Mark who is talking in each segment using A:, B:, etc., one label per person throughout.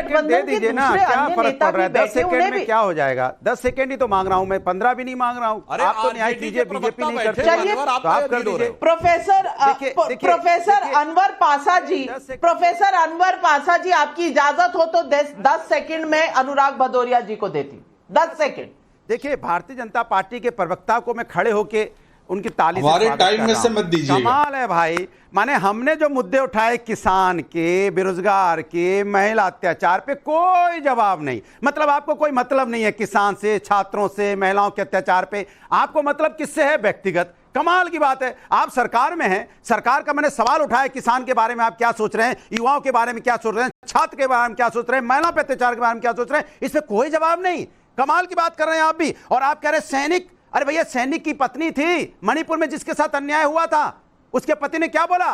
A: गठबंधन के दूसरे अन्य नेता भी बैठे, उन्हें भी
B: क्या हो जाएगा? 10 सेकंड ही तो मांग रहा हूं मैं, 15 भी नहीं मांग रहा हूं। आप तो न्याय कीजिए, बीजेपी नहीं करते,
A: चलिए
B: तो आप कर दीजिए।
A: प्रोफेसर अनवर पासा जी, प्रोफेसर अनवर पासा जी, आपकी इजाजत हो तो 10 सेकंड में अनुराग भदौरिया जी को देती, 10 सेकंड।
B: देखिए, भारतीय जनता पार्टी के प्रवक्ता को मैं खड़े होके उनकी ताली से
C: हमारे टाइम में से मत दीजिए।
B: कमाल है भाई, माने हमने जो मुद्दे उठाए किसान के, बेरोजगार के, महिला अत्याचार पे कोई जवाब नहीं। मतलब आपको कोई मतलब नहीं है किसान से, छात्रों से, महिलाओं के अत्याचार पे, आपको मतलब किससे है? व्यक्तिगत। कमाल की बात है, आप सरकार में हैं, सरकार का मैंने सवाल उठाया किसान के बारे में आप क्या सोच रहे हैं, युवाओं के बारे में क्या सोच रहे हैं, छात्र के बारे में क्या सोच रहे हैं, महिला पे अत्याचार के बारे में क्या सोच रहे हैं, इस पर कोई जवाब नहीं। कमाल की बात कर रहे हैं आप भी। और आप कह रहे हैं सैनिक, अरे भैया सैनिक की पत्नी थी मणिपुर में जिसके साथ अन्याय हुआ था, उसके पति ने क्या बोला?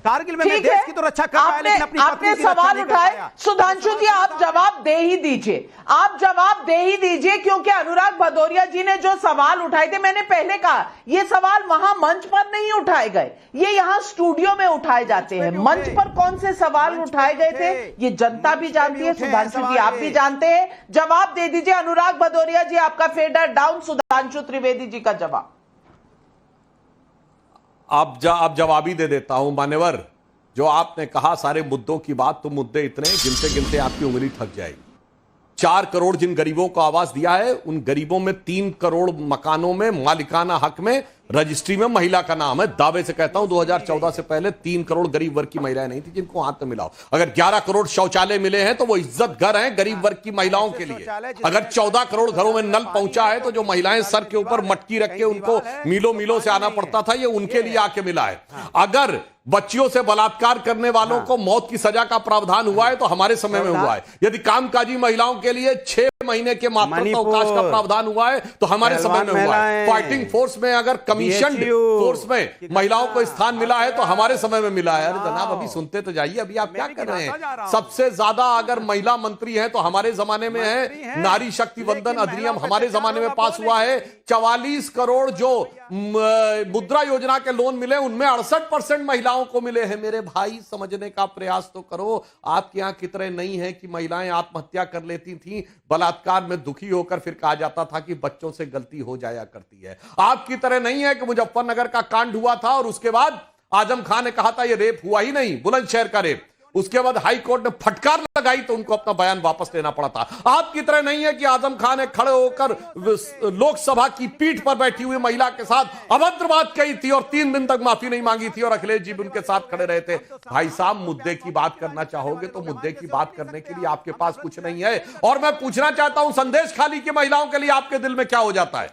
B: कारगिल में मैं देश की तो रक्षा कर पाया, लेकिन अपनी पत्नी की
A: सवाल उठाए। सुधांशु जी आप जवाब दे ही दीजिए, आप जवाब दे ही दीजिए, क्योंकि अनुराग भदौरिया जी ने जो सवाल उठाए थे, मैंने पहले कहा ये सवाल वहां मंच पर नहीं उठाए गए, ये यहां स्टूडियो में उठाए जाते हैं। मंच पर कौन से सवाल उठाए गए थे ये जनता भी जानती है, सुधांशु जी आप भी जानते हैं। जवाब दे दीजिए अनुराग भदौरिया जी, आपका फेडर डाउन। सुधांशु त्रिवेदी जी का जवाब।
D: आप जवाब ही दे देता हूं मान्यवर। जो आपने कहा सारे मुद्दों की बात, तो मुद्दे इतने गिनते गिनते आपकी उंगली थक जाएगी। 4 करोड़ जिन गरीबों को आवास दिया है, उन गरीबों में 3 करोड़ मकानों में मालिकाना हक में रजिस्ट्री में महिला का नाम है। दावे से कहता हूं 2014 से पहले 3 करोड़ गरीब वर्ग की महिलाएं नहीं थी जिनको हाथ में मिलाओ। अगर 11 करोड़ शौचालय मिले हैं तो वो इज्जत घर हैं गरीब वर्ग की महिलाओं के लिए। अगर 14 करोड़ घरों में नल पहुंचा है तो जो महिलाएं सर के ऊपर मटकी रख के उनको मीलों मीलों से आना पड़ता था, ये उनके लिए आके मिला है। अगर बच्चियों से बलात्कार करने वालों को मौत की सजा का प्रावधान हुआ है तो हमारे समय में हुआ है। यदि कामकाजी महिलाओं के लिए 6 महीने के मातृत्व अवकाश का प्रावधान हुआ है तो हमारे समय में हुआ है। फाइटिंग फोर्स में अगर कमीशन फोर्स में महिलाओं को स्थान मिला है तो हमारे समय में मिला है। अरे जनाब अभी सुनते तो जाइए, अभी आप क्या कर रहे हैं? सबसे ज्यादा अगर महिला मंत्री है तो हमारे जमाने में है। नारी शक्ति वंदन अधिनियम हमारे जमाने में पास हुआ है। 44 करोड़ जो मुद्रा योजना के लोन मिले उनमें 68% महिलाओं को मिले हैं। मेरे भाई समझने का प्रयास तो करो। आपके यहां कितने नहीं है कि महिलाएं आत्महत्या कर लेती थी बलात्कार में दुखी होकर, फिर कहा जाता था कि बच्चों से गलती हो जाया करती है। आपकी तरह नहीं है कि मुजफ्फरनगर का कांड हुआ था और उसके बाद आजम खान ने कहा था ये रेप हुआ ही नहीं, बुलंदशहर का रेप। उसके बाद हाई कोर्ट ने फटकार लगाई तो उनको अपना बयान वापस लेना पड़ा था। आपकी तरह नहीं है कि आजम खान ने खड़े होकर लोकसभा की पीठ पर बैठी हुई महिला के साथ अभद्र बात कही थी और 3 दिन तक माफी नहीं मांगी थी और अखिलेश जी भी उनके साथ खड़े रहे थे। भाई साहब मुद्दे की बात करना चाहोगे तो मुद्दे की बात करने के लिए आपके पास कुछ नहीं है। और मैं पूछना चाहता हूं संदेश खाली की महिलाओं के लिए आपके दिल में क्या हो जाता है?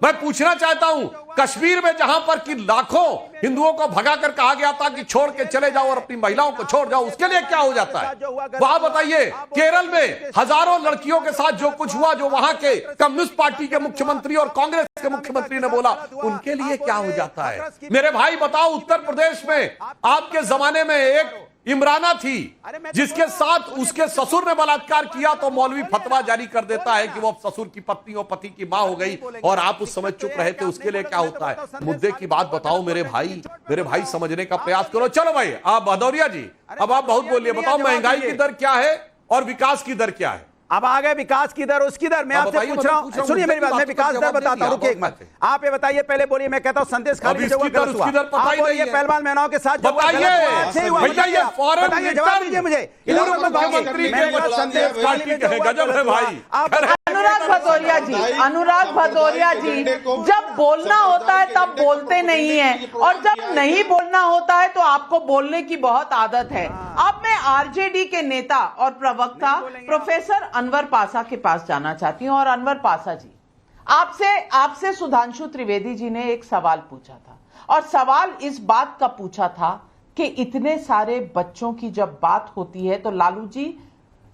D: मैं पूछना चाहता हूं कश्मीर में जहां पर कि लाखों हिंदुओं को भगाकर कहा गया था कि छोड़ के चले जाओ और अपनी महिलाओं को छोड़ जाओ, उसके लिए क्या हो जाता है? वहां बताइए केरल में हजारों लड़कियों के साथ जो कुछ हुआ, जो वहां के कम्युनिस्ट पार्टी के मुख्यमंत्री और कांग्रेस के मुख्यमंत्री ने बोला, उनके लिए क्या हो जाता है? मेरे भाई बताओ, उत्तर प्रदेश में आपके जमाने में एक इमराना थी जिसके साथ उसके ससुर ने बलात्कार किया तो मौलवी फतवा जारी कर देता है कि वो ससुर की पत्नी और पति की मां हो गई और आप उस समय चुप रहे थे। उसके लिए क्या होता है? मुद्दे की बात बताओ मेरे भाई समझने का प्रयास करो। चलो भाई आप भदौरिया जी, अब आप बहुत बोलिए, बताओ महंगाई की दर क्या है और विकास की दर क्या है?
B: अब आ गए विकास की दर, उसकी दर मैं आपसे पूछ रहा हूं। सुनिए मेरी बात, मैं विकास दर बताता हूं, रुकिए एक मिनट। आप ये बताइए, पहले बोलिए, मैं कहता हूं संदेश खाली जो गलत हुआ। आप बोलिए पहलवान महिलाओं के साथ जो गलत हुआ, अच्छे हुआ, बताइए, जवाब दीजिए मुझे।
A: अनुराग भदौरिया जी जब बोलना होता है तब बोलते नहीं है और जब नहीं बोलना होता है तो आपको बोलने की बहुत आदत है। अब मैं आरजेडी के नेता और प्रवक्ता प्रोफेसर अनवर पासा के पास जाना चाहती हूं। और अनवर पासा जी, आपसे सुधांशु त्रिवेदी जी ने एक सवाल पूछा था और सवाल इस बात का पूछा था कि इतने सारे बच्चों की जब बात होती है तो लालू जी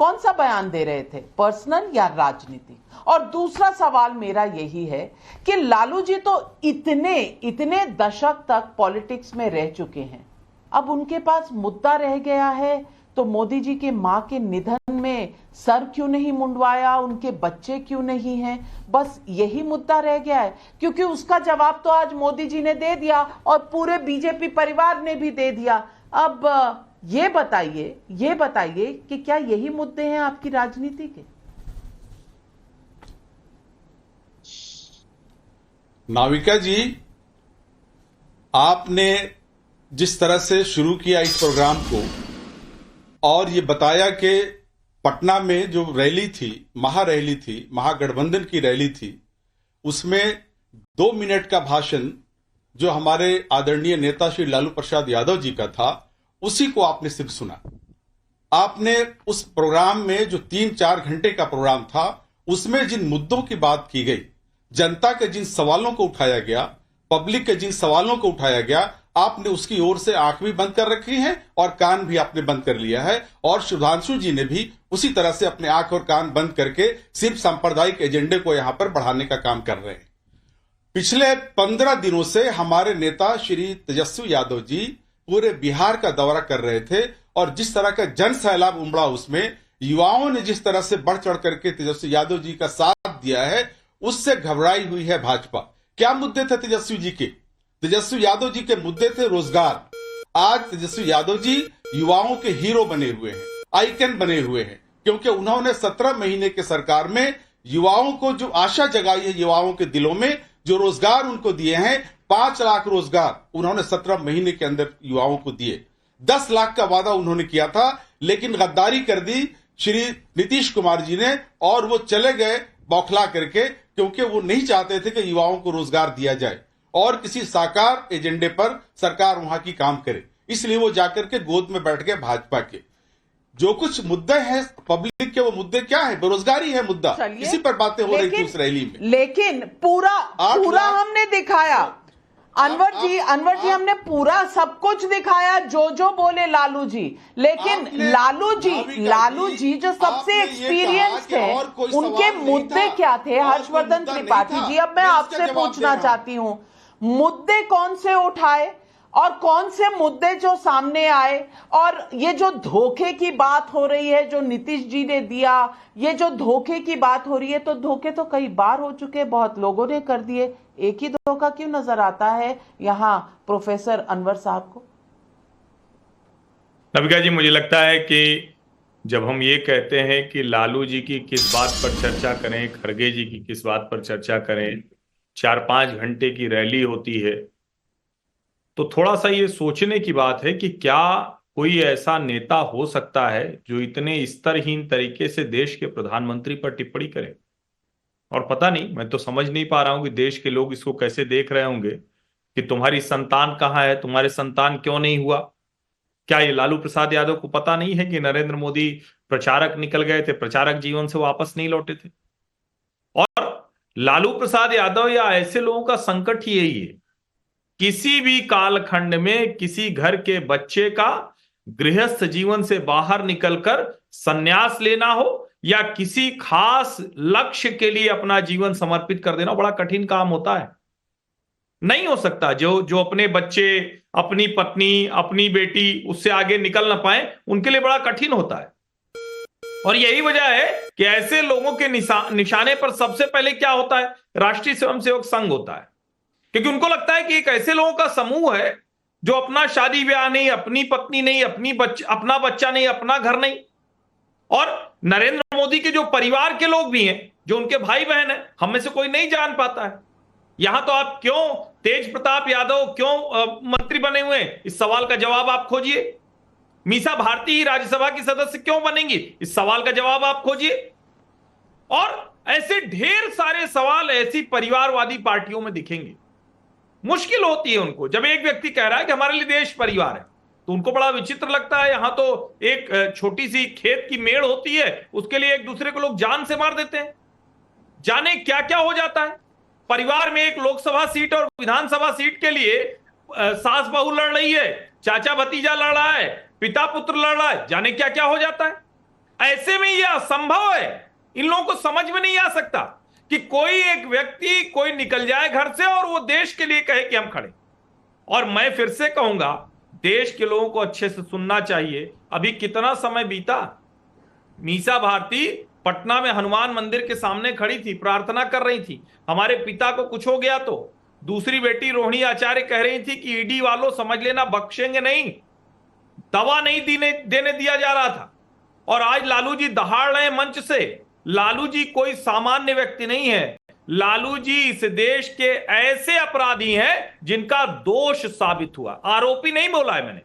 A: कौन सा बयान दे रहे थे, पर्सनल या राजनीतिक? और दूसरा सवाल मेरा यही है कि लालू जी तो इतने दशक तक पॉलिटिक्स में रह चुके हैं, अब उनके पास मुद्दा रह गया है तो मोदी जी के मां के निधन में सर क्यों नहीं मुंडवाया, उनके बच्चे क्यों नहीं हैं, बस यही मुद्दा रह गया है? क्योंकि उसका जवाब तो आज मोदी जी ने दे दिया और पूरे बीजेपी परिवार ने भी दे दिया। अब ये बताइए कि क्या यही मुद्दे हैं आपकी राजनीति के?
C: नाविका जी, आपने जिस तरह से शुरू किया इस प्रोग्राम को और ये बताया कि पटना में जो रैली थी, महारैली थी, महागठबंधन की रैली थी, उसमें 2 मिनट का भाषण जो हमारे आदरणीय नेता श्री लालू प्रसाद यादव जी का था, उसी को आपने सिर्फ सुना। आपने उस प्रोग्राम में जो 3-4 घंटे का प्रोग्राम था, उसमें जिन मुद्दों की बात की गई, जनता के जिन सवालों को उठाया गया, पब्लिक के जिन सवालों को उठाया गया, आपने उसकी ओर से आंख भी बंद कर रखी है और कान भी आपने बंद कर लिया है। और सुधांशु जी ने भी उसी तरह से अपने आंख और कान बंद करके सिर्फ सांप्रदायिक एजेंडे को यहां पर बढ़ाने का काम कर रहे हैं। पिछले 15 दिनों से हमारे नेता श्री तेजस्वी यादव जी पूरे बिहार का दौरा कर रहे थे और जिस तरह का जन सैलाब उमड़ा, उसमें युवाओं ने जिस तरह से बढ़ चढ़ करके तेजस्वी यादव जी का साथ दिया है, उससे घबराई हुई है भाजपा। क्या मुद्दे थे तेजस्वी जी के? तेजस्वी यादव जी के मुद्दे थे रोजगार। आज तेजस्वी यादव जी युवाओं के हीरो बने हुए हैं, आइकन बने हुए हैं, क्योंकि उन्होंने 17 महीने के सरकार में युवाओं को जो आशा जगाई है, युवाओं के दिलों में जो रोजगार उनको दिए हैं, 5 लाख रोजगार उन्होंने 17 महीने के अंदर युवाओं को दिए। 10 लाख का वादा उन्होंने किया था, लेकिन गद्दारी कर दी श्री नीतीश कुमार जी ने और वो चले गए बौखला करके, क्योंकि वो नहीं चाहते थे कि युवाओं को रोजगार दिया जाए और किसी साकार एजेंडे पर सरकार वहां की काम करे। इसलिए वो जाकर के गोद में बैठ गए भाजपा के। जो कुछ मुद्दे हैं पब्लिक के, वो मुद्दे क्या है? बेरोजगारी है मुद्दा, इसी पर बातें हो रही थी उस रैली में।
A: लेकिन पूरा हमने दिखाया अनवर जी, हमने पूरा सब कुछ दिखाया जो बोले लालू जी। लेकिन लालू जी जो सबसे एक्सपीरियंस्ड है, उनके मुद्दे क्या थे? हर्षवर्धन त्रिपाठी जी, अब मैं आपसे पूछना चाहती हूं, मुद्दे कौन से उठाए और कौन से मुद्दे जो सामने आए? और ये जो धोखे की बात हो रही है, जो नीतीश जी ने दिया, ये जो धोखे की बात हो रही है, तो धोखे तो कई बार हो चुके, बहुत लोगों ने कर दिए। एक ही धोखा क्यों नजर आता है यहां प्रोफेसर अनवर साहब को?
E: नविका जी, मुझे लगता है कि जब हम ये कहते हैं कि लालू जी की किस बात पर चर्चा करें, खड़गे जी की किस बात पर चर्चा करें, 4-5 घंटे की रैली होती है, तो थोड़ा सा ये सोचने की बात है कि क्या कोई ऐसा नेता हो सकता है जो इतने स्तरहीन तरीके से देश के प्रधानमंत्री पर टिप्पणी करे? और पता नहीं, मैं तो समझ नहीं पा रहा हूं कि देश के लोग इसको कैसे देख रहे होंगे कि तुम्हारी संतान कहाँ है, तुम्हारे संतान क्यों नहीं हुआ? क्या ये लालू प्रसाद यादव को पता नहीं है कि नरेंद्र मोदी प्रचारक निकल गए थे, प्रचारक जीवन से वापस नहीं लौटे थे? और लालू प्रसाद यादव या ऐसे लोगों का संकट ही यही है, किसी भी कालखंड में किसी घर के बच्चे का गृहस्थ जीवन से बाहर निकलकर संन्यास लेना हो या किसी खास लक्ष्य के लिए अपना जीवन समर्पित कर देना बड़ा कठिन काम होता है। नहीं हो सकता जो अपने बच्चे, अपनी पत्नी, अपनी बेटी उससे आगे निकल ना पाए, उनके लिए बड़ा कठिन होता है। और यही वजह है कि ऐसे लोगों के निशाने पर सबसे पहले क्या होता है? राष्ट्रीय स्वयंसेवक संघ होता है, क्योंकि उनको लगता है कि एक ऐसे लोगों का समूह है जो अपना शादी ब्याह नहीं, अपनी पत्नी नहीं, अपना बच्चा नहीं, अपना घर नहीं। और नरेंद्र मोदी के जो परिवार के लोग भी हैं, जो उनके भाई बहन हैं, हम में से कोई नहीं जान पाता है। यहां तो आप क्यों तेज प्रताप यादव क्यों मंत्री बने हुए हैं, इस सवाल का जवाब आप खोजिए। मीसा भारती ही राज्यसभा की सदस्य क्यों बनेंगी, इस सवाल का जवाब आप खोजिए। और ऐसे ढेर सारे सवाल ऐसी परिवारवादी पार्टियों में दिखेंगे। मुश्किल होती है उनको जब एक व्यक्ति कह रहा है कि हमारे लिए देश परिवार है, तो उनको बड़ा विचित्र लगता है। यहां तो एक छोटी सी खेत की मेड़ होती है, उसके लिए एक दूसरे को लोग जान से मार देते हैं। जाने क्या क्या हो जाता है। परिवार में एक लोकसभा सीट और विधानसभा सीट के लिए सास बहू लड़ रही है, चाचा भतीजा लड़ रहा है, पिता पुत्र लड़ रहा है, जाने क्या क्या हो जाता है। ऐसे में यह असंभव है, इन लोगों को समझ में नहीं आ सकता कि कोई एक व्यक्ति कोई निकल जाए घर से और वो देश के लिए कहे कि हम खड़े। और मैं फिर से कहूंगा, देश के लोगों को अच्छे से सुनना चाहिए। अभी कितना समय बीता, मीसा भारती पटना में हनुमान मंदिर के सामने खड़ी थी, प्रार्थना कर रही थी, हमारे पिता को कुछ हो गया तो। दूसरी बेटी रोहिणी आचार्य कह रही थी कि ईडी वालों समझ लेना बख्शेंगे नहीं। दवा नहीं देने दिया जा रहा था, और आज लालू जी दहाड़ रहे हैं मंच से। लालू जी कोई सामान्य व्यक्ति नहीं है। लालू जी इस देश के ऐसे अपराधी हैं जिनका दोष साबित हुआ, आरोपी नहीं बोला है मैंने,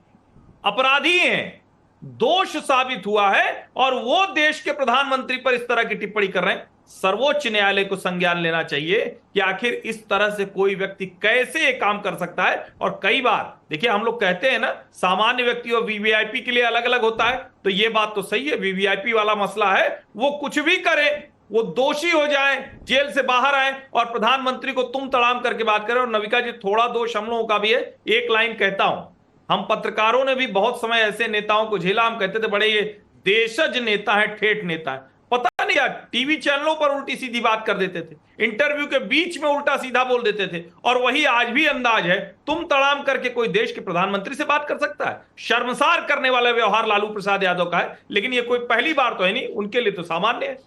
E: अपराधी हैं, दोष साबित हुआ है, और वो देश के प्रधानमंत्री पर इस तरह की टिप्पणी कर रहे हैं। सर्वोच्च न्यायालय को संज्ञान लेना चाहिए कि आखिर इस तरह से कोई व्यक्ति कैसे ये काम कर सकता है। और कई बार देखिए, हम लोग कहते हैं ना, सामान्य व्यक्ति और वीवीआईपी के लिए अलग अलग होता है, तो ये बात तो सही है, वीवीआईपी वाला मसला है, वो कुछ भी करे, वो दोषी हो जाए, जेल से बाहर आए, और प्रधानमंत्री को तुम तड़ाम करके बात करें। और नविका जी, थोड़ा दोष हम लोगों का भी है। एक लाइन कहता हूं, हम पत्रकारों ने भी बहुत समय ऐसे नेताओं को झेला, हम कहते थे बड़े ये देशज नेता है, ठेठ नेता है, पता नहीं यार, टीवी चैनलों पर उल्टी सीधी बात कर देते थे, इंटरव्यू के बीच में उल्टा सीधा बोल देते थे, और वही आज भी अंदाज है। तुम तड़ाम करके कोई देश के प्रधानमंत्री से बात कर सकता है? शर्मसार करने वाला व्यवहार लालू प्रसाद यादव का है। लेकिन ये कोई पहली बार तो है नहीं, उनके लिए तो सामान्य है।